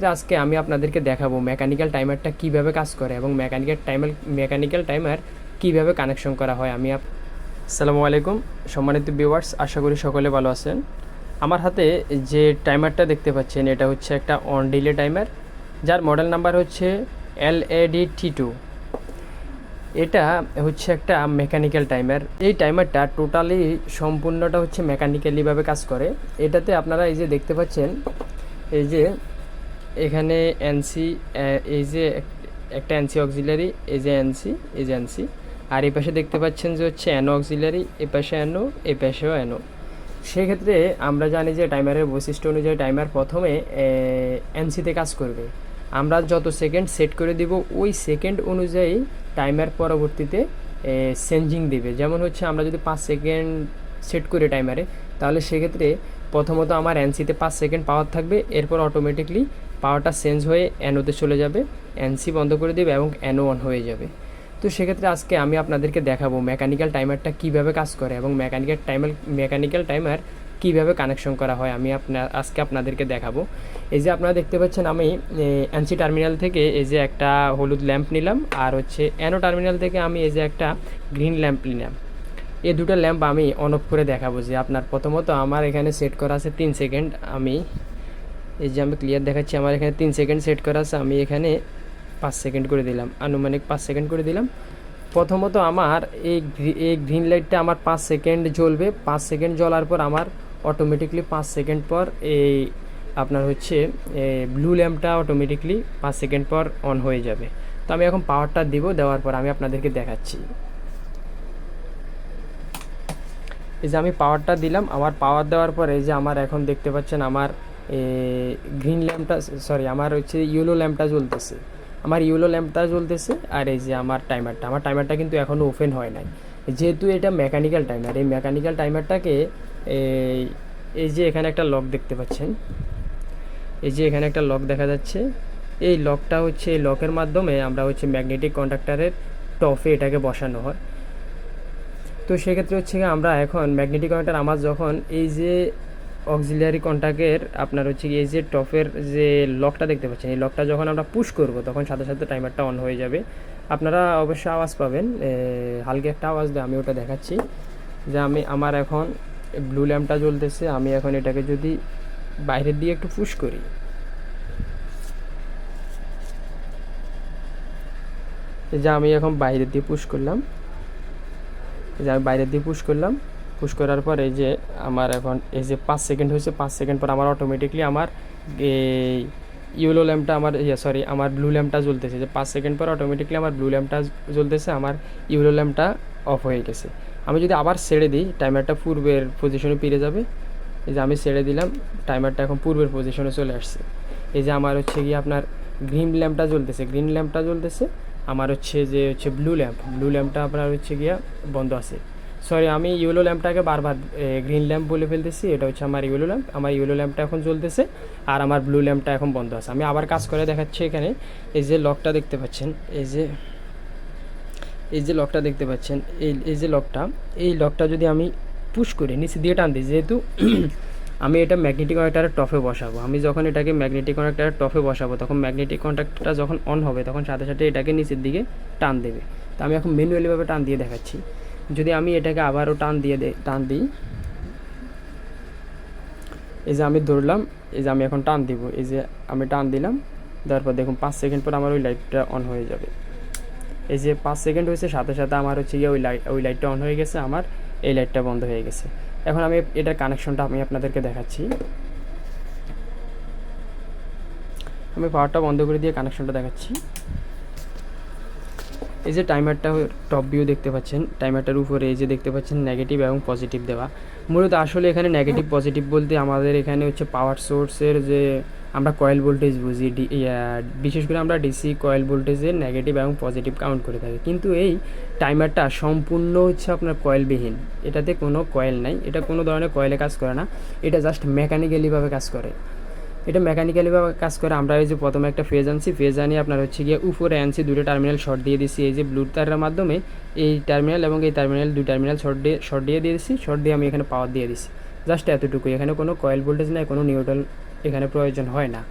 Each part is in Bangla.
আজকে আমি আপনাদেরকে দেখাবো মেকানিক্যাল টাইমারটা কিভাবে কাজ করে এবং মেকানিক্যাল টাইমার কিভাবে কানেকশন করা হয়। আসসালামু আলাইকুম সম্মানিত ভিউয়ার্স, আশা করি সকলে ভালো আছেন। আমার হাতে যে টাইমারটা দেখতে পাচ্ছেন এটা হচ্ছে একটা অন ডিলে টাইমার, যার মডেল নাম্বার হচ্ছে LAD-T2। এটা হচ্ছে একটা মেকানিক্যাল টাইমার। এই টাইমারটা টোটালি সম্পূর্ণটা হচ্ছে মেকানিক্যালিভাবে কাজ করে। এটাতে আপনারা এই যে দেখতে পাচ্ছেন, এই যে এখানে এনসি, এই যে একটা এনসি অক্সিলারি, এই যে এনসি, এই যে এনসি, আর এই পাশে দেখতে পাচ্ছেন যে হচ্ছে অ্যানো অক্সিলারি, এই পাশে অ্যানো, এই পাশেও অ্যানো। সেক্ষেত্রে আমরা জানি যে টাইমারের বৈশিষ্ট্য অনুযায়ী টাইমার প্রথমে এনসিতে কাজ করবে। আমরা যত সেকেন্ড সেট করে দিব ওই সেকেন্ড অনুযায়ী টাইমার পরবর্তীতে চেঞ্জিং দেবে। যেমন হচ্ছে আমরা যদি 5 সেকেন্ড সেট করি টাইমারে, তাহলে সেক্ষেত্রে প্রথমত আমার এনসিতে 5 সেকেন্ড পাওয়ার থাকবে, এরপর অটোমেটিকলি পাওয়ারটা চেঞ্জ হয়ে অ্যানোতে চলে যাবে, এনসি বন্ধ করে দেবে এবং অ্যানো অন হয়ে যাবে। তো সেক্ষেত্রে আজকে আমি আপনাদেরকে দেখাবো মেকানিক্যাল টাইমারটা কিভাবে কাজ করে এবং মেকানিক্যাল টাইমার কিভাবে কানেকশন করা হয়। আমি আজকে আপনাদেরকে দেখাবো। এই যে আপনারা দেখতে পাচ্ছেন, আমি এনসি টার্মিনাল থেকে এই যে একটা হলুদ ল্যাম্প নিলাম, আর হচ্ছে অ্যানো টার্মিনাল থেকে আমি এই যে একটা গ্রিন ল্যাম্প নিলাম। এই দুটো ল্যাম্প আমি অন অফ করে দেখাবো। যে আপনার প্রথমত আমার এখানে সেট করা আছে 3 সেকেন্ড। আমি এই যে আমি ক্লিয়ার দেখাচ্ছি, আমার এখানে 3 সেকেন্ড সেট করা আছে, আমি এখানে 5 সেকেন্ড করে দিলাম, আনুমানিক 5 সেকেন্ড করে দিলাম। প্রথমত আমার এই গ্রিন লাইটটা আমার 5 সেকেন্ড জ্বলবে। 5 সেকেন্ড জ্বলার পর আমার অটোমেটিকলি 5 সেকেন্ড পর এই আপনার হচ্ছে ব্লু ল্যাম্পটা অটোমেটিকলি 5 সেকেন্ড পর অন হয়ে যাবে। তো আমি এখন পাওয়ারটা দিব, দেওয়ার পর আমি আপনাদেরকে দেখাচ্ছি। এই যে আমি পাওয়ারটা দিলাম, আমার পাওয়ার দেওয়ার পর এই যে আমার এখন দেখতে পাচ্ছেন আমার গ্রিন ল্যাম্পটা, সরি আমার হচ্ছে ইয়েলো ল্যাম্পটা জ্বলতেছে, আমার ইয়েলো ল্যাম্পটা জ্বলতেছে। আর এই যে আমার টাইমারটা কিন্তু এখনও ওপেন হয় নাই, যেহেতু এটা মেকানিক্যাল টাইমার। এই মেকানিক্যাল টাইমারটাকে এই যে এখানে একটা লক দেখতে পাচ্ছেন, এই যে এখানে একটা লক দেখা যাচ্ছে, এই লকটা হচ্ছে, এই লকের মাধ্যমে আমরা হচ্ছে ম্যাগনেটিক কন্ডাক্টরের টপে এটাকে বসানো হয়। তো সেক্ষেত্রে হচ্ছে আমরা এখন ম্যাগনেটিক কন্ডাক্টর আমার যখন এই যে অক্সিলিয়ারি কন্ট্যাক্টের আপনার হচ্ছে এই যে টপের যে লকটা দেখতে পাচ্ছেন, এই লকটা যখন আমরা পুশ করব তখন সাথে সাথে টাইমারটা অন হয়ে যাবে। আপনারা অবশ্যই আওয়াজ পাবেন, হালকা একটা আওয়াজ দেয়, আমি ওটা দেখাচ্ছি। যে আমার এখন ব্লু ল্যাম্পটা জ্বলতেছে, আমি এখন এটাকে যদি বাইরের দিয়ে একটু পুশ করি, যে আমি এখন বাইরের দিয়ে পুশ করলাম, যে আমি বাইরের দিয়ে পুশ করলাম, পুশ করার পর এই যে আমার এখন এই যে 5 সেকেন্ড হয়েছে, 5 সেকেন্ড পর আমার অটোমেটিকলি আমার এই ইয়েলো ল্যাম্পটা আমার ব্লু ল্যাম্পটা জ্বলতেছে। যে 5 সেকেন্ড পর অটোমেটিকলি আমার ব্লু ল্যাম্পটা জ্বলতেছে, আমার ইয়েলো ল্যাম্পটা অফ হয়ে গেছে। আমি যদি আবার ছেড়ে দিই, টাইমারটা পূর্বের পজিশনে ফিরে যাবে। এই যে আমি ছেড়ে দিলাম, টাইমারটা এখন পূর্বের পজিশনে চলে আসছে। এই যে আমার হচ্ছে গিয়ে আপনার গ্রিন ল্যাম্পটা জ্বলতেছে, আমার হচ্ছে ব্লু ল্যাম্পটা আপনার হচ্ছে গিয়া বন্ধ আছে। সরি, আমি ইয়েলো ল্যাম্পটাকে বারবার গ্রিন ল্যাম্প বলে ফেলতেছি। এটা হচ্ছে আমার ইয়েলো ল্যাম্পটা এখন জ্বলতেছে, আর আমার ব্লু ল্যাম্পটা এখন বন্ধ আছে। আমি আবার কাজ করে দেখাচ্ছি। এখানে এই যে লকটা দেখতে পাচ্ছেন, এই যে লকটা দেখতে পাচ্ছেন, এই লকটা যদি আমি পুশ করে নিচে দিয়ে টান দিই, যেহেতু আমি এটা ম্যাগনেটিক কন্ডাক্টরের টপে বসাবো, আমি যখন এটাকে ম্যাগনেটিক কন্ডাক্টরের টপে বসাবো তখন ম্যাগনেটিক কন্ডাক্টরটা যখন অন হবে তখন সাথে সাথে এটাকে নিচের দিকে টান দেবে। তো আমি এখন ম্যানুয়ালিভাবে টান দিয়ে দেখাচ্ছি। যদি আমি এটাকে আবারও টান দিই, এই যে আমি ধরলাম, এই যে আমি এখন টান দিব, এই যে আমি টান দিলাম, দেওয়ার পর দেখুন 5 সেকেন্ড পর আমার ওই লাইটটা অন হয়ে যাবে। এই যে 5 সেকেন্ড হয়েছে, সাথে সাথে আমার হচ্ছে গিয়ে ওই লাইটটা অন হয়ে গেছে, আমার এই লাইটটা বন্ধ হয়ে গেছে। এখন আমি এটার কানেকশনটা আমি আপনাদেরকে দেখাচ্ছি। আমি পাওয়ারটা বন্ধ করে দিয়ে কানেকশনটা দেখাচ্ছি। এই যে টাইমারটা টপ ভিউ দেখতে পাচ্ছেন, টাইমারটার উপরে এই যে দেখতে পাচ্ছেন নেগেটিভ এবং পজিটিভ দেওয়া। মূলত আসলে এখানে নেগেটিভ পজিটিভ বলতে আমাদের এখানে হচ্ছে পাওয়ার সোর্সের যে আমরা কয়েল ভোল্টেজ বুঝি, বিশেষ করে আমরা ডিসি কয়েল ভোল্টেজের নেগেটিভ এবং পজিটিভ কাউন্ট করে থাকি। কিন্তু এই টাইমারটা সম্পূর্ণ হচ্ছে আপনার কয়েলবিহীন, এটাতে কোনো কয়েল নাই, এটা কোনো ধরনের কয়েলে কাজ করে না, এটা জাস্ট মেকানিক্যালিভাবে কাজ করে। এটা মেকানিক্যালিভাবে কাজ করে। আমরা এই যে প্রথমে একটা ফেজ আনিয়ে আপনার হচ্ছে গিয়ে উপরে আনছি, দুটো টার্মিনাল শর্ট দিয়ে দিছি। এই যে ব্লু তারের মাধ্যমে এই টার্মিনাল এবং এই টার্মিনাল, দুই টার্মিনাল শর্ট দিয়ে দিয়েছি। শর্ট দিয়ে আমি এখানে পাওয়ার দিয়ে দিছি, জাস্ট এতটুকুই। এখানে কোনো কয়েল ভোল্টেজ নাই, কোনো নিউট্রাল এখানে প্রয়োজন হয় না।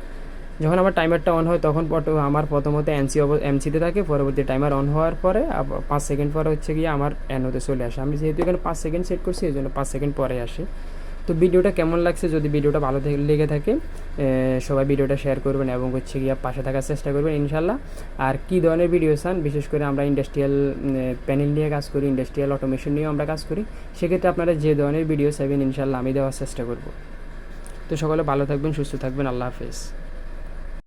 যখন আমার টাইমারটা অন হয় তখন আমার প্রথমত এমসিতে থাকে, পরবর্তী টাইমার অন হওয়ার পরে 5 সেকেন্ড পরে হচ্ছে গিয়ে আমার এনওতে চলে আসে। আমি যেহেতু এখানে 5 সেকেন্ড সেট করছি, এই জন্য 5 সেকেন্ড পরে আসে। তো ভিডিওটা কেমন লাগছে, যদি ভিডিওটা ভালো লেগে থাকে সবাই ভিডিওটা শেয়ার করবেন এবং হচ্ছে গিয়ে পাশে থাকার চেষ্টা করবেন ইনশাল্লাহ। আর কী ধরনের ভিডিও চান, বিশেষ করে আমরা ইন্ডাস্ট্রিয়াল প্যানেল নিয়ে কাজ করি, ইন্ডাস্ট্রিয়াল অটোমেশন নিয়েও আমরা কাজ করি, সেক্ষেত্রে আপনারা যে ধরনের ভিডিও চাইবেন ইনশাল্লাহ আমি দেওয়ার চেষ্টা করব। তো সকলে ভালো থাকবেন, সুস্থ থাকবেন, আল্লাহ হাফেজ।